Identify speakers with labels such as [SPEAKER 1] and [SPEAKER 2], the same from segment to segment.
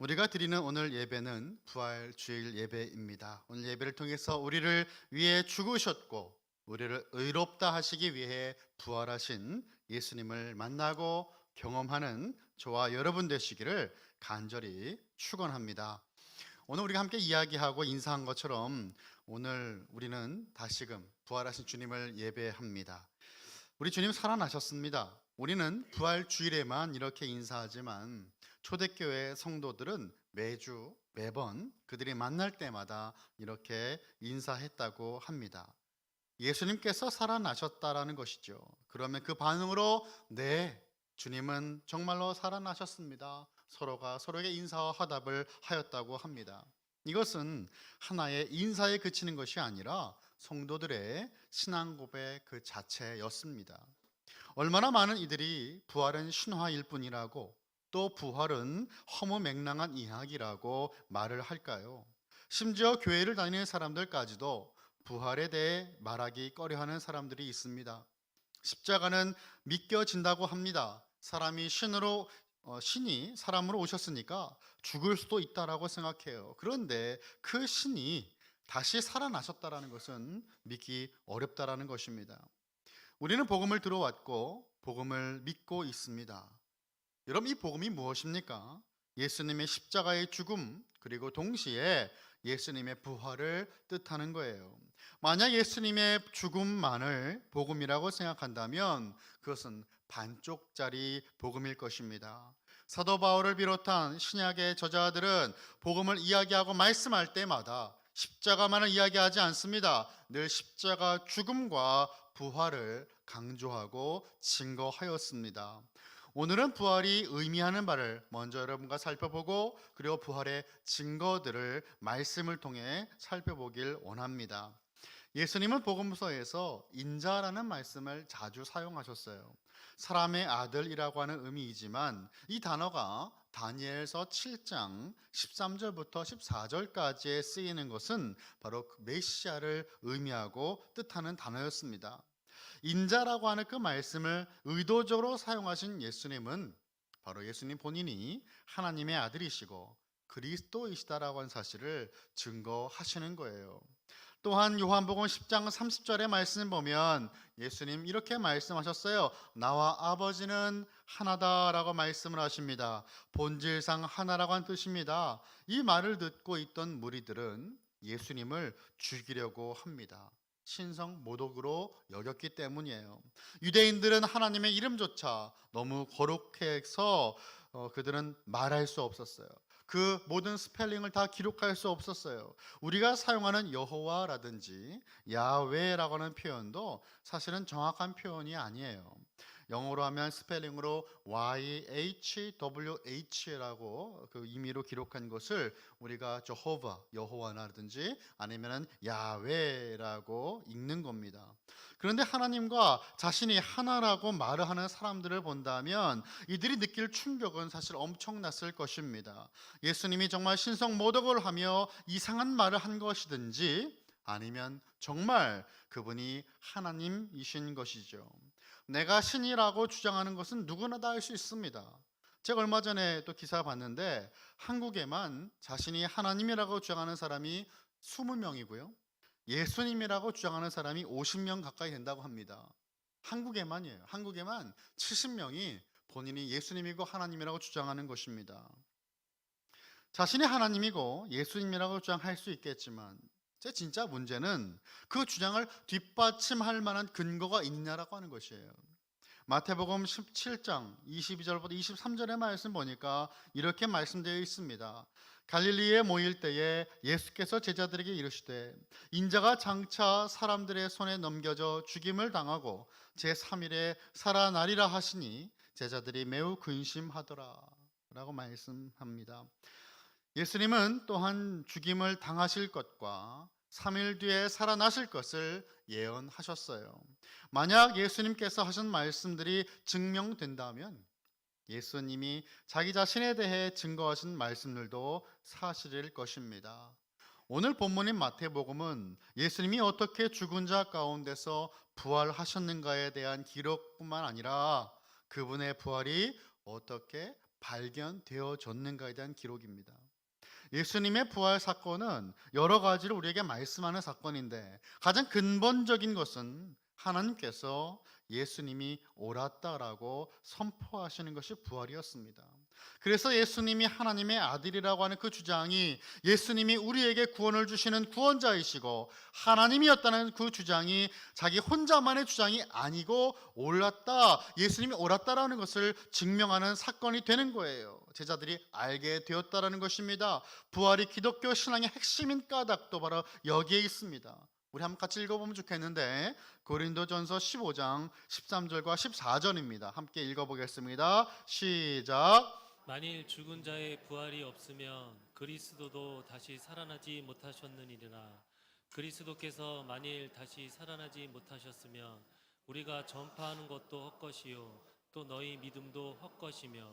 [SPEAKER 1] 우리가 드리는 오늘 예배는 부활 주일 예배입니다. 오늘 예배를 통해서 우리를 위해 죽으셨고 우리를 의롭다 하시기 위해 부활하신 예수님을 만나고 경험하는 저와 여러분 되시기를 간절히 축원합니다. 오늘 우리가 함께 이야기하고 인사한 것처럼 오늘 우리는 다시금 부활하신 주님을 예배합니다. 우리 주님 살아나셨습니다. 우리는 부활 주일에만 이렇게 인사하지만 초대교회 성도들은 매번 그들이 만날 때마다 이렇게 인사했다고 합니다. 예수님께서 살아나셨다라는 것이죠. 그러면 그 반응으로 네, 주님은 정말로 살아나셨습니다. 서로가 서로에게 인사와 화답을 하였다고 합니다. 이것은 하나의 인사에 그치는 것이 아니라 성도들의 신앙 고백 그 자체였습니다. 얼마나 많은 이들이 부활은 신화일 뿐이라고 또 부활은 허무맹랑한 이야기라고 말을 할까요? 심지어 교회를 다니는 사람들까지도 부활에 대해 말하기 꺼려하는 사람들이 있습니다. 십자가는 믿겨진다고 합니다. 신이 사람으로 오셨으니까 죽을 수도 있다라고 생각해요. 그런데 그 신이 다시 살아나셨다라는 것은 믿기 어렵다라는 것입니다. 우리는 복음을 들어왔고 복음을 믿고 있습니다. 여러분, 이 복음이 무엇입니까? 예수님의 십자가의 죽음 그리고 동시에 예수님의 부활을 뜻하는 거예요. 만약 예수님의 죽음만을 복음이라고 생각한다면 그것은 반쪽짜리 복음일 것입니다. 사도 바울을 비롯한 신약의 저자들은 복음을 이야기하고 말씀할 때마다 십자가만을 이야기하지 않습니다. 늘 십자가 죽음과 부활을 강조하고 증거하였습니다. 오늘은 부활이 의미하는 바를 먼저 여러분과 살펴보고 그리고 부활의 증거들을 말씀을 통해 살펴보길 원합니다. 예수님은 복음서에서 인자라는 말씀을 자주 사용하셨어요. 사람의 아들이라고 하는 의미이지만 이 단어가 다니엘서 7장 13절부터 14절까지에 쓰이는 것은 바로 그 메시아를 의미하고 뜻하는 단어였습니다. 인자라고 하는 그 말씀을 의도적으로 사용하신 예수님은 바로 예수님 본인이 하나님의 아들이시고 그리스도이시다라고 하는 사실을 증거하시는 거예요. 또한 요한복음 10장 30절의 말씀 보면 예수님 이렇게 말씀하셨어요. 나와 아버지는 하나다라고 말씀을 하십니다. 본질상 하나라고 하는 뜻입니다. 이 말을 듣고 있던 무리들은 예수님을 죽이려고 합니다. 신성 모독으로 여겼기 때문이에요. 유대인들은 하나님의 이름조차 너무 거룩해서 그들은 말할 수 없었어요. 그 모든 스펠링을 다 기록할 수 없었어요. 우리가 사용하는 여호와라든지 야훼라고 하는 표현도 사실은 정확한 표현이 아니에요. 영어로 하면 스펠링으로 YHWH라고 그 의미로 기록한 것을 우리가 여호와라든지 아니면은 야훼라고 읽는 겁니다. 그런데 하나님과 자신이 하나라고 말을 하는 사람들을 본다면 이들이 느낄 충격은 사실 엄청났을 것입니다. 예수님이 정말 신성 모독을 하며 이상한 말을 한 것이든지 아니면 정말 그분이 하나님이신 것이죠. 내가 신이라고 주장하는 것은 누구나 다 할 수 있습니다. 제가 얼마 전에 또 기사 봤는데 한국에만 자신이 하나님이라고 주장하는 사람이 20명이고요. 예수님이라고 주장하는 사람이 50명 가까이 된다고 합니다. 한국에만이에요. 한국에만 70명이 본인이 예수님이고 하나님이라고 주장하는 것입니다. 자신이 하나님이고 예수님이라고 주장할 수 있겠지만 제 진짜 문제는 그 주장을 뒷받침할 만한 근거가 있냐라고 하는 것이에요. 마태복음 17장 22절부터 23절의 말씀 보니까 이렇게 말씀되어 있습니다. 갈릴리에 모일 때에 예수께서 제자들에게 이르시되 인자가 장차 사람들의 손에 넘겨져 죽임을 당하고 제3일에 살아나리라 하시니 제자들이 매우 근심하더라 라고 말씀합니다. 예수님은 또한 죽임을 당하실 것과 3일 뒤에 살아나실 것을 예언하셨어요. 만약 예수님께서 하신 말씀들이 증명된다면 예수님이 자기 자신에 대해 증거하신 말씀들도 사실일 것입니다. 오늘 본문인 마태복음은 예수님이 어떻게 죽은 자 가운데서 부활하셨는가에 대한 기록뿐만 아니라 그분의 부활이 어떻게 발견되어졌는가에 대한 기록입니다. 예수님의 부활 사건은 여러 가지를 우리에게 말씀하는 사건인데 가장 근본적인 것은 하나님께서 예수님이 옳았다라고 선포하시는 것이 부활이었습니다. 그래서 예수님이 하나님의 아들이라고 하는 그 주장이, 예수님이 우리에게 구원을 주시는 구원자이시고 하나님이었다는 그 주장이 자기 혼자만의 주장이 아니고 옳았다, 예수님이 옳았다라는 것을 증명하는 사건이 되는 거예요. 제자들이 알게 되었다라는 것입니다. 부활이 기독교 신앙의 핵심인 까닭도 바로 여기에 있습니다. 우리 한번 같이 읽어보면 좋겠는데, 고린도전서 15장 13절과 14절입니다. 함께 읽어보겠습니다. 시작.
[SPEAKER 2] 만일 죽은 자의 부활이 없으면 그리스도도 다시 살아나지 못하셨느니라. 그리스도께서 만일 다시 살아나지 못하셨으면 우리가 전파하는 것도 헛것이요 또 너희 믿음도 헛것이며.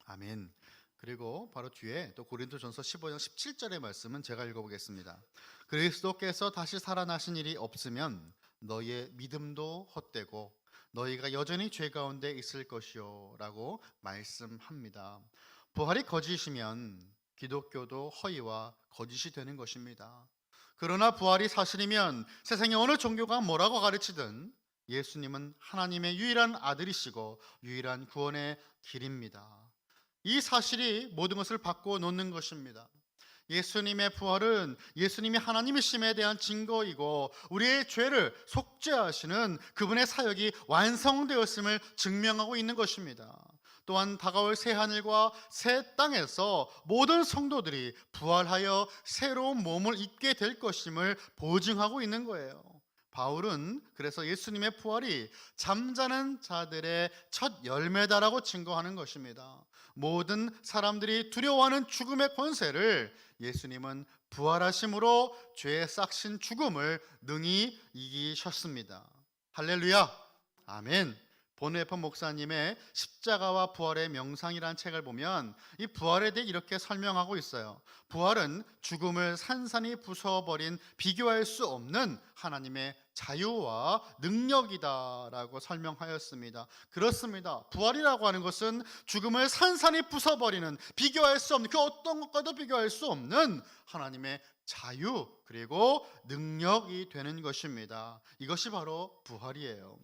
[SPEAKER 1] 아멘. 그리고 바로 뒤에 또 고린도전서 15장 17절의 말씀은 제가 읽어보겠습니다. 그리스도께서 다시 살아나신 일이 없으면 너희의 믿음도 헛되고 너희가 여전히 죄 가운데 있을 것이요 라고 말씀합니다. 부활이 거짓이면 기독교도 허위와 거짓이 되는 것입니다. 그러나 부활이 사실이면 세상의 어느 종교가 뭐라고 가르치든 예수님은 하나님의 유일한 아들이시고 유일한 구원의 길입니다. 이 사실이 모든 것을 바꿔 놓는 것입니다. 예수님의 부활은 예수님이 하나님이심에 대한 증거이고 우리의 죄를 속죄하시는 그분의 사역이 완성되었음을 증명하고 있는 것입니다. 또한 다가올 새 하늘과 새 땅에서 모든 성도들이 부활하여 새로운 몸을 입게 될 것임을 보증하고 있는 거예요. 바울은 그래서 예수님의 부활이 잠자는 자들의 첫 열매다라고 증거하는 것입니다. 모든 사람들이 두려워하는 죽음의 권세를 예수님은 부활하심으로 죄의 싹신 죽음을 능히 이기셨습니다. 할렐루야, 아멘. 본웨퍼 목사님의 십자가와 부활의 명상이라는 책을 보면 이 부활에 대해 이렇게 설명하고 있어요. 부활은 죽음을 산산이 부숴버린 비교할 수 없는 하나님의 자유와 능력이다라고 설명하였습니다. 그렇습니다. 부활이라고 하는 것은 죽음을 산산이 부숴버리는, 비교할 수 없는, 그 어떤 것과도 비교할 수 없는 하나님의 자유 그리고 능력이 되는 것입니다. 이것이 바로 부활이에요.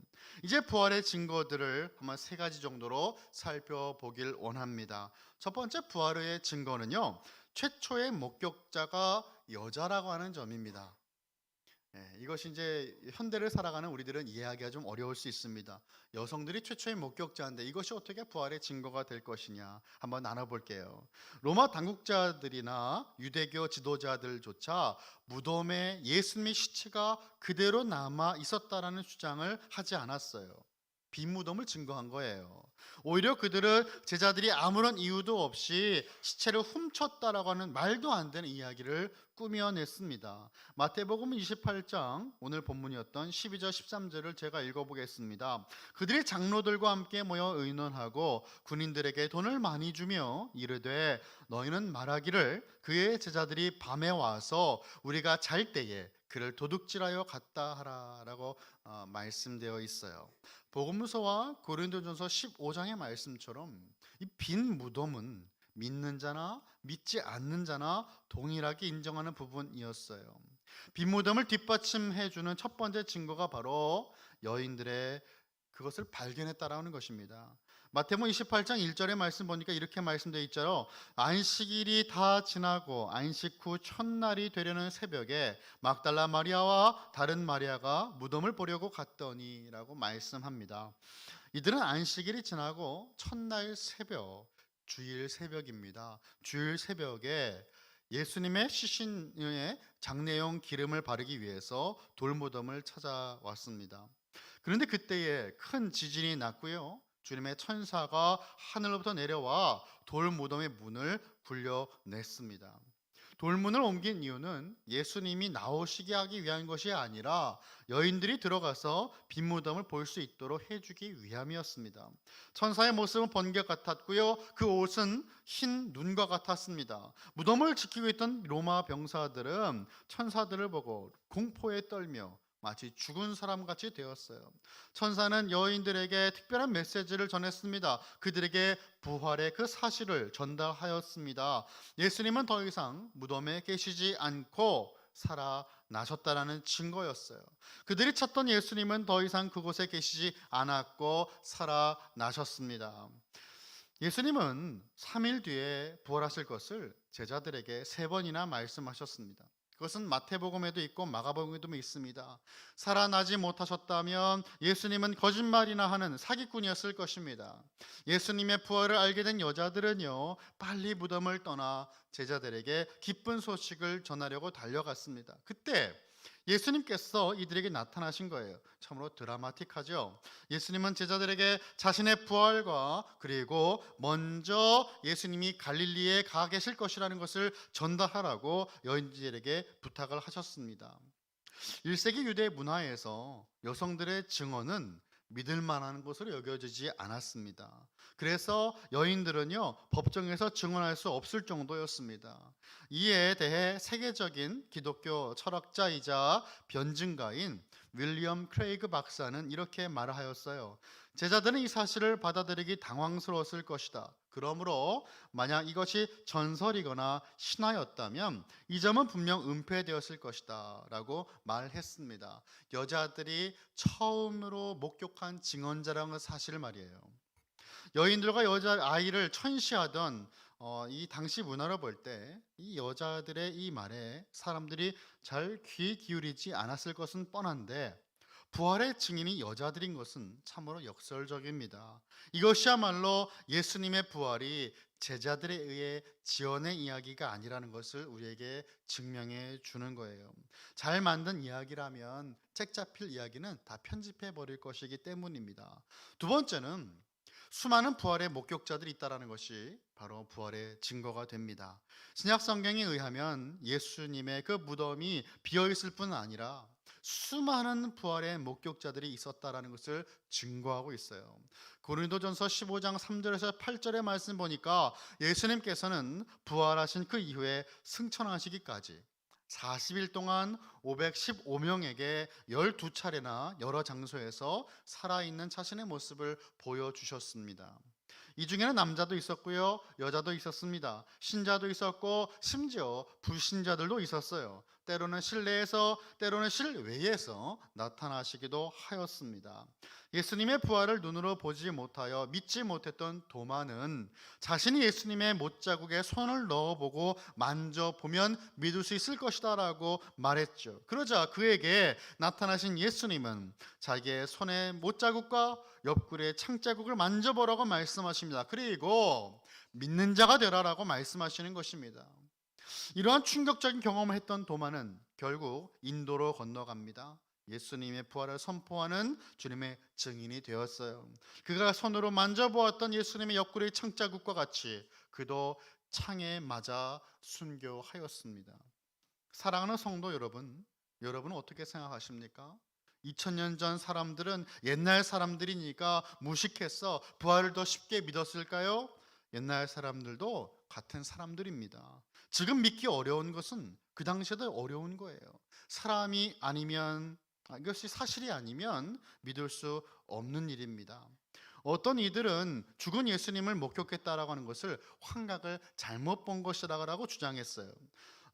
[SPEAKER 1] 이제 부활의 증거들을 한번 세 가지 정도로 살펴보길 원합니다. 첫 번째 부활의 증거는요, 최초의 목격자가 여자라고 하는 점입니다. 이것이 이제 현대를 살아가는 우리들은 이해하기가 좀 어려울 수 있습니다. 여성들이 최초의 목격자인데 이것이 어떻게 부활의 증거가 될 것이냐 한번 나눠볼게요. 로마 당국자들이나 유대교 지도자들조차 무덤에 예수님의 시체가 그대로 남아 있었다라는 주장을 하지 않았어요. 빈 무덤을 증거한 거예요. 오히려 그들은 제자들이 아무런 이유도 없이 시체를 훔쳤다라고 하는 말도 안 되는 이야기를 꾸며냈습니다. 마태복음 28장 오늘 본문이었던 12절 13절을 제가 읽어보겠습니다. 그들이 장로들과 함께 모여 의논하고 군인들에게 돈을 많이 주며 이르되 너희는 말하기를 그의 제자들이 밤에 와서 우리가 잘 때에 그를 도둑질하여 갔다 하라라고 말씀되어 있어요. 복음서와 고린도전서 15장의 말씀처럼 이 빈 무덤은 믿는 자나 믿지 않는 자나 동일하게 인정하는 부분이었어요. 빈 무덤을 뒷받침해 주는 첫 번째 증거가 바로 여인들의 그것을 발견했다라는 것입니다. 마태복음 28장 1절의 말씀 보니까 이렇게 말씀되어 있죠. 안식일이 다 지나고 안식 후 첫날이 되려는 새벽에 막달라 마리아와 다른 마리아가 무덤을 보려고 갔더니 라고 말씀합니다. 이들은 안식일이 지나고 첫날 새벽, 주일 새벽입니다. 주일 새벽에 예수님의 시신에 장례용 기름을 바르기 위해서 돌무덤을 찾아왔습니다. 그런데 그때에 큰 지진이 났고요. 주님의 천사가 하늘로부터 내려와 돌무덤의 문을 굴려냈습니다. 돌문을 옮긴 이유는 예수님이 나오시게 하기 위한 것이 아니라 여인들이 들어가서 빈 무덤을 볼 수 있도록 해주기 위함이었습니다. 천사의 모습은 번개 같았고요. 그 옷은 흰 눈과 같았습니다. 무덤을 지키고 있던 로마 병사들은 천사들을 보고 공포에 떨며 마치 죽은 사람같이 되었어요. 천사는 여인들에게 특별한 메시지를 전했습니다. 그들에게 부활의 그 사실을 전달하였습니다. 예수님은 더 이상 무덤에 계시지 않고 살아나셨다라는 증거였어요. 그들이 찾던 예수님은 더 이상 그곳에 계시지 않았고 살아나셨습니다. 예수님은 3일 뒤에 부활하실 것을 제자들에게 3번이나 말씀하셨습니다. 그것은 마태복음에도 있고 마가복음에도 있습니다. 살아나지 못하셨다면 예수님은 거짓말이나 하는 사기꾼이었을 것입니다. 예수님의 부활을 알게 된 여자들은요, 빨리 무덤을 떠나 제자들에게 기쁜 소식을 전하려고 달려갔습니다. 그때 예수님께서 이들에게 나타나신 거예요. 참으로 드라마틱하죠. 예수님은 제자들에게 자신의 부활과 그리고 먼저 예수님이 갈릴리에 가 계실 것이라는 것을 전달하라고 여인들에게 부탁을 하셨습니다. 1세기 유대 문화에서 여성들의 증언은 믿을 만한 것으로 여겨지지 않았습니다. 그래서 여인들은요, 법정에서 증언할 수 없을 정도였습니다. 이에 대해 세계적인 기독교 철학자이자 변증가인 윌리엄 크레이그 박사는 이렇게 말하였어요. 제자들은 이 사실을 받아들이기 당황스러웠을 것이다. 그러므로 만약 이것이 전설이거나 신화였다면 이 점은 분명 은폐되었을 것이다 라고 말했습니다. 여자들이 처음으로 목격한 증언자라는 사실 말이에요. 여인들과 여자아이를 천시하던 이 당시 문화로 볼 때 이 여자들의 이 말에 사람들이 잘 귀 기울이지 않았을 것은 뻔한데, 부활의 증인이 여자들인 것은 참으로 역설적입니다. 이것이야말로 예수님의 부활이 제자들에 의해 지어낸 이야기가 아니라는 것을 우리에게 증명해 주는 거예요. 잘 만든 이야기라면 책 잡힐 이야기는 다 편집해 버릴 것이기 때문입니다. 두 번째는 수많은 부활의 목격자들이 있다는 것이 바로 부활의 증거가 됩니다. 신약 성경에 의하면 예수님의 그 무덤이 비어 있을 뿐 아니라 수많은 부활의 목격자들이 있었다라는 것을 증거하고 있어요. 고린도전서 15장 3절에서 8절의 말씀 보니까 예수님께서는 부활하신 그 이후에 승천하시기까지 40일 동안 515명에게 12차례나 여러 장소에서 살아있는 자신의 모습을 보여주셨습니다. 이 중에는 남자도 있었고요, 여자도 있었습니다. 신자도 있었고 심지어 불신자들도 있었어요. 때로는 실내에서 때로는 실외에서 나타나시기도 하였습니다. 예수님의 부활을 눈으로 보지 못하여 믿지 못했던 도마는 자신이 예수님의 못자국에 손을 넣어보고 만져보면 믿을 수 있을 것이다 라고 말했죠. 그러자 그에게 나타나신 예수님은 자기의 손의 못자국과 옆구리의 창자국을 만져보라고 말씀하십니다. 그리고 믿는 자가 되라라고 말씀하시는 것입니다. 이러한 충격적인 경험을 했던 도마는 결국 인도로 건너갑니다. 예수님의 부활을 선포하는 주님의 증인이 되었어요. 그가 손으로 만져보았던 예수님의 옆구리 창자국과 같이 그도 창에 맞아 순교하였습니다. 사랑하는 성도 여러분, 여러분은 어떻게 생각하십니까? 2000년 전 사람들은 옛날 사람들이니까 무식해서 부활을 더 쉽게 믿었을까요? 옛날 사람들도 같은 사람들입니다. 지금 믿기 어려운 것은 그 당시에도 어려운 거예요. 사람이 아니면, 이것이 사실이 아니면 믿을 수 없는 일입니다. 어떤 이들은 죽은 예수님을 목격했다라고 하는 것을 환각을 잘못 본 것이라고 주장했어요.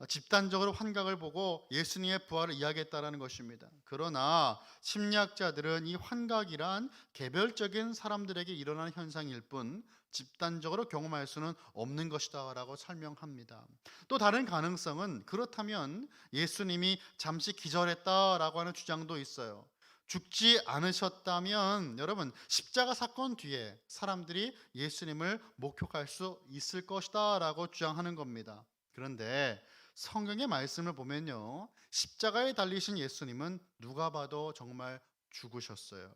[SPEAKER 1] 집단적으로 환각을 보고 예수님의 부활을 이야기했다라는 것입니다. 그러나 심리학자들은 이 환각이란 개별적인 사람들에게 일어나는 현상일 뿐 집단적으로 경험할 수는 없는 것이다라고 설명합니다. 또 다른 가능성은 그렇다면 예수님이 잠시 기절했다라고 하는 주장도 있어요. 죽지 않으셨다면 여러분 십자가 사건 뒤에 사람들이 예수님을 목격할 수 있을 것이다라고 주장하는 겁니다. 그런데 성경의 말씀을 보면요, 십자가에 달리신 예수님은 누가 봐도 정말 죽으셨어요.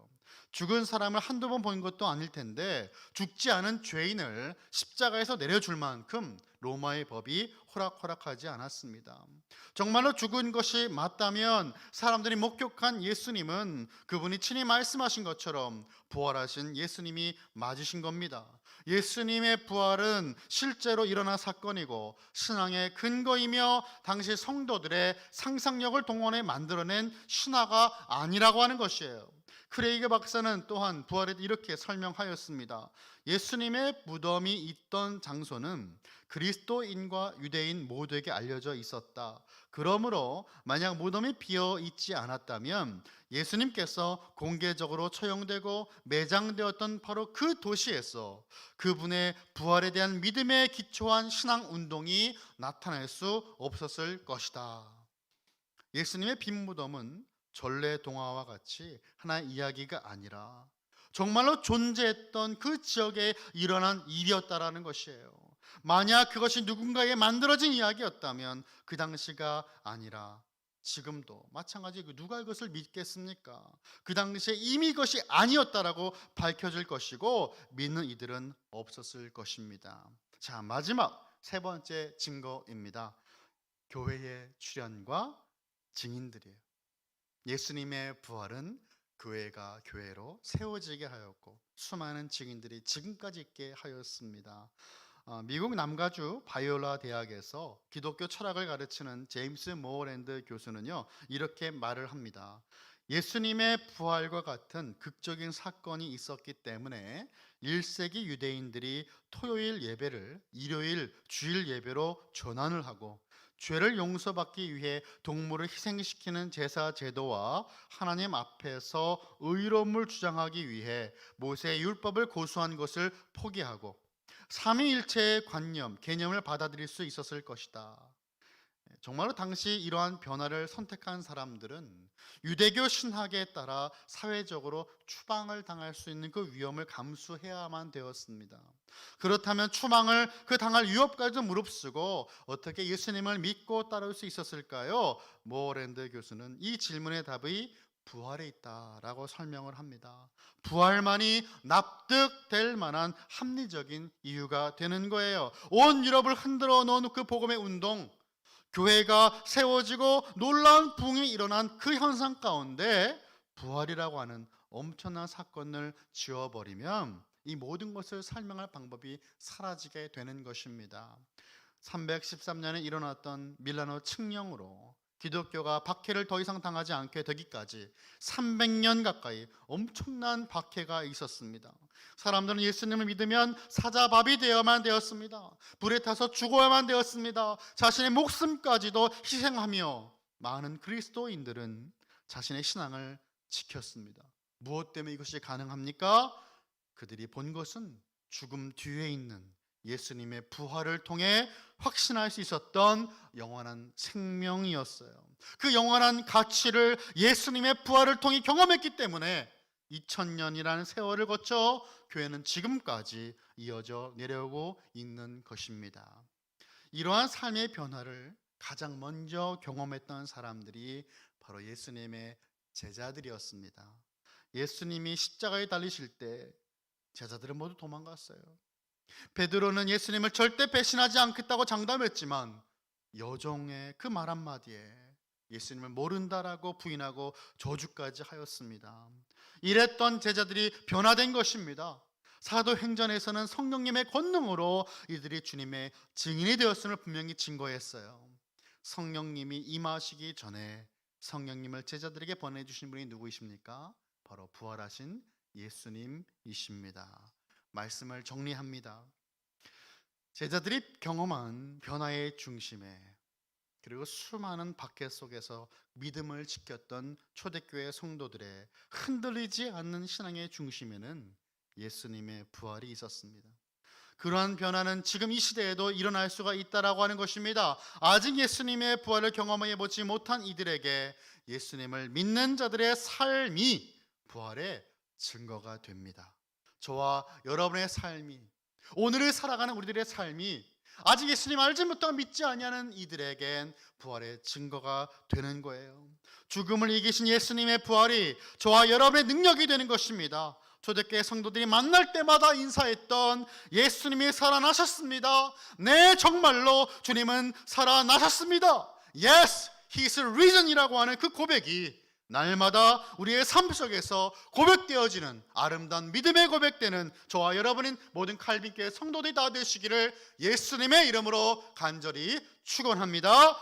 [SPEAKER 1] 죽은 사람을 한두 번 본 것도 아닐 텐데 죽지 않은 죄인을 십자가에서 내려줄 만큼 로마의 법이 허락하지 않았습니다. 정말로 죽은 것이 맞다면 사람들이 목격한 예수님은 그분이 친히 말씀하신 것처럼 부활하신 예수님이 맞으신 겁니다. 예수님의 부활은 실제로 일어난 사건이고 신앙의 근거이며 당시 성도들의 상상력을 동원해 만들어낸 신화가 아니라고 하는 것이에요. 크레이그 박사는 또한 부활에 이렇게 설명하였습니다. 예수님의 무덤이 있던 장소는 그리스도인과 유대인 모두에게 알려져 있었다. 그러므로 만약 무덤이 비어 있지 않았다면 예수님께서 공개적으로 처형되고 매장되었던 바로 그 도시에서 그분의 부활에 대한 믿음에 기초한 신앙 운동이 나타날 수 없었을 것이다. 예수님의 빈 무덤은 전래 동화와 같이 하나의 이야기가 아니라 정말로 존재했던 그 지역에 일어난 일이었다라는 것이에요. 만약 그것이 누군가에 만들어진 이야기였다면 그 당시가 아니라 지금도 마찬가지 누가 이것을 믿겠습니까? 그 당시에 이미 이것이 아니었다라고 밝혀질 것이고 믿는 이들은 없었을 것입니다. 자, 마지막 세 번째 증거입니다. 교회의 출현과 증인들이에요. 예수님의 부활은 교회가 교회로 세워지게 하였고 수많은 증인들이 지금까지 있게 하였습니다. 미국 남가주 바이올라 대학에서 기독교 철학을 가르치는 제임스 모어랜드 교수는요, 이렇게 말을 합니다. 예수님의 부활과 같은 극적인 사건이 있었기 때문에 1세기 유대인들이 토요일 예배를 일요일 주일 예배로 전환을 하고 죄를 용서받기 위해 동물을 희생시키는 제사 제도와 하나님 앞에서 의로움을 주장하기 위해 모세의 율법을 고수한 것을 포기하고 삼위일체의 관념, 개념을 받아들일 수 있었을 것이다. 정말로 당시 이러한 변화를 선택한 사람들은 유대교 신학에 따라 사회적으로 추방을 당할 수 있는 그 위험을 감수해야만 되었습니다. 그렇다면 추방을 당할 위협까지도 무릅쓰고 어떻게 예수님을 믿고 따를 수 있었을까요? 모어랜드 교수는 이 질문의 답이 부활에 있다라고 설명을 합니다. 부활만이 납득될 만한 합리적인 이유가 되는 거예요. 온 유럽을 흔들어 놓은 그 복음의 운동, 교회가 세워지고 놀라운 부흥이 일어난 그 현상 가운데 부활이라고 하는 엄청난 사건을 지워버리면 이 모든 것을 설명할 방법이 사라지게 되는 것입니다. 313년에 일어났던 밀라노 칙령으로 기독교가 박해를 더 이상 당하지 않게 되기까지 300년 가까이 엄청난 박해가 있었습니다. 사람들은 예수님을 믿으면 사자밥이 되어야만 되었습니다. 불에 타서 죽어야만 되었습니다. 자신의 목숨까지도 희생하며 많은 그리스도인들은 자신의 신앙을 지켰습니다. 무엇 때문에 이것이 가능합니까? 그들이 본 것은 죽음 뒤에 있는 예수님의 부활을 통해 확신할 수 있었던 영원한 생명이었어요. 그 영원한 가치를 예수님의 부활을 통해 경험했기 때문에 2000년이라는 세월을 거쳐 교회는 지금까지 이어져 내려오고 있는 것입니다. 이러한 삶의 변화를 가장 먼저 경험했던 사람들이 바로 예수님의 제자들이었습니다. 예수님이 십자가에 달리실 때 제자들은 모두 도망갔어요. 베드로는 예수님을 절대 배신하지 않겠다고 장담했지만 여종의 그 말 한마디에 예수님을 모른다라고 부인하고 저주까지 하였습니다. 이랬던 제자들이 변화된 것입니다. 사도행전에서는 성령님의 권능으로 이들이 주님의 증인이 되었음을 분명히 증거했어요. 성령님이 임하시기 전에 성령님을 제자들에게 보내주신 분이 누구이십니까? 바로 부활하신 예수님이십니다. 말씀을 정리합니다. 제자들이 경험한 변화의 중심에 그리고 수많은 박해 속에서 믿음을 지켰던 초대교회 성도들의 흔들리지 않는 신앙의 중심에는 예수님의 부활이 있었습니다. 그러한 변화는 지금 이 시대에도 일어날 수가 있다라고 하는 것입니다. 아직 예수님의 부활을 경험해 보지 못한 이들에게 예수님을 믿는 자들의 삶이 부활의 증거가 됩니다. 저와 여러분의 삶이, 오늘을 살아가는 우리들의 삶이 아직 예수님 알지 못하고 믿지 아니하는 이들에겐 부활의 증거가 되는 거예요. 죽음을 이기신 예수님의 부활이 저와 여러분의 능력이 되는 것입니다. 초대교회 성도들이 만날 때마다 인사했던 예수님이 살아나셨습니다. 네, 정말로 주님은 살아나셨습니다. Yes, He is risen 이라고 하는 그 고백이 날마다 우리의 삶 속에서 고백되어지는 아름다운 믿음의 고백되는 저와 여러분인 모든 칼빈교회 성도들이 다 되시기를 예수님의 이름으로 간절히 축원합니다.